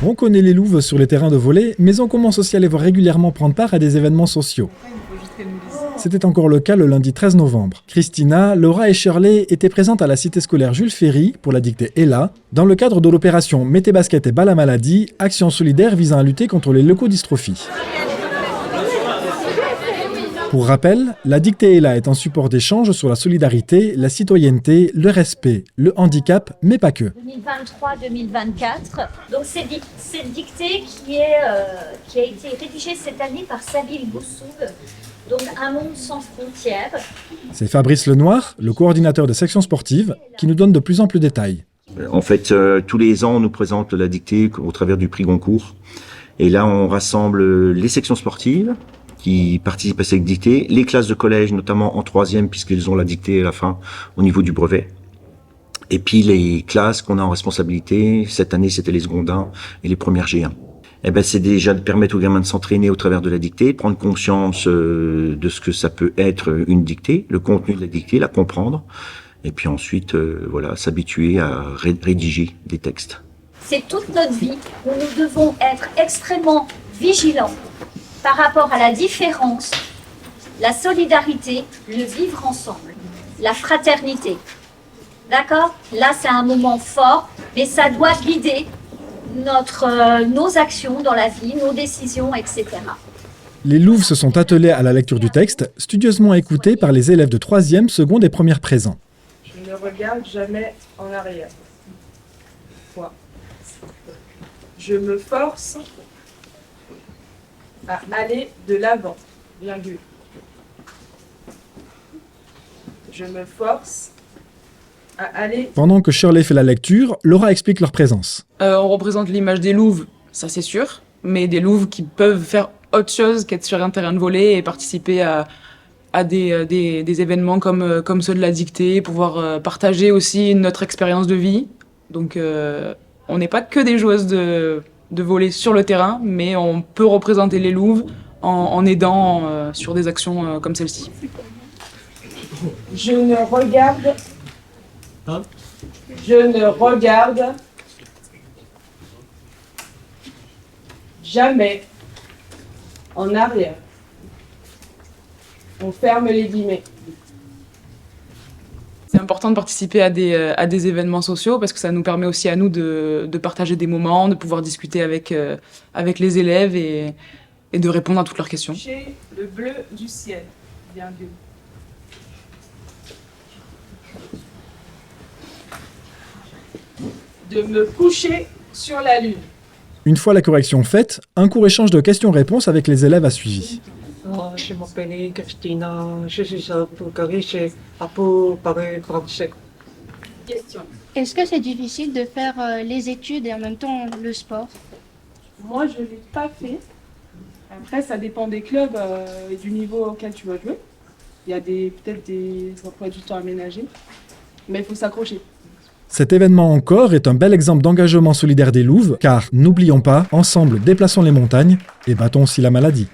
On connaît les louves sur les terrains de volley, mais on commence aussi à les voir régulièrement prendre part à des événements sociaux. C'était encore le cas le lundi 13 novembre. Christina, Laura et Shirley étaient présentes à la cité scolaire Jules Ferry pour la dictée Ella, dans le cadre de l'opération Mettez basket et bas la maladie, action solidaire visant à lutter contre les leucodystrophies. Pour rappel, la dictée Ella est un support d'échange sur la solidarité, la citoyenneté, le respect, le handicap, mais pas que. 2023-2024. Donc c'est une dictée qui a été rédigée cette année par Sabine Boussoub. Donc un monde sans frontières. C'est Fabrice Lenoir, le coordinateur des sections sportives, qui nous donne de plus en plus de détails. En fait, tous les ans, on nous présente la dictée au travers du prix Goncourt. Et là, on rassemble les sections sportives qui participent à cette dictée, les classes de collège, notamment en 3e, puisqu'ils ont la dictée à la fin au niveau du brevet. Et puis les classes qu'on a en responsabilité, cette année, c'était les secondaires et les premières G1. Eh ben, c'est déjà de permettre aux gamins de s'entraîner au travers de la dictée, prendre conscience de ce que ça peut être une dictée, le contenu de la dictée, la comprendre, et puis ensuite, voilà, s'habituer à rédiger des textes. C'est toute notre vie où nous devons être extrêmement vigilants par rapport à la différence, la solidarité, le vivre ensemble, la fraternité. D'accord ? Là, c'est un moment fort, mais ça doit guider nos actions dans la vie, nos décisions, etc. Les louves se sont attelés à la lecture du texte, studieusement écoutés par les élèves de 3e, 2e et 1re présents. Je ne regarde jamais en arrière. Point. Je me force à aller de l'avant, virgule. Je me force à aller... Pendant que Shirley fait la lecture, Laura explique leur présence. On représente l'image des louves, ça c'est sûr, mais des louves qui peuvent faire autre chose qu'être sur un terrain de volley et participer à des événements comme ceux de la dictée, pouvoir partager aussi notre expérience de vie. Donc on n'est pas que des joueuses de volley sur le terrain, mais on peut représenter les louves en aidant sur des actions comme celle-ci. Je ne regarde jamais en arrière. On ferme les guillemets. C'est important de participer à des événements sociaux parce que ça nous permet aussi à nous de partager des moments, de pouvoir discuter avec les élèves et de répondre à toutes leurs questions. Chez le bleu du ciel, virgule. De me coucher sur la lune. Une fois la correction faite, un court échange de questions-réponses avec les élèves a suivi. Je m'appelle Christina, je suis à Bulgarie, j'ai appris parler français. Question. Est-ce que c'est difficile de faire les études et en même temps le sport? Moi, je ne l'ai pas fait. Après, ça dépend des clubs et du niveau auquel tu vas jouer. Il y a peut-être des emplois du temps aménagés, mais il faut s'accrocher. Cet événement encore est un bel exemple d'engagement solidaire des louves, car n'oublions pas, ensemble déplaçons les montagnes et battons aussi la maladie.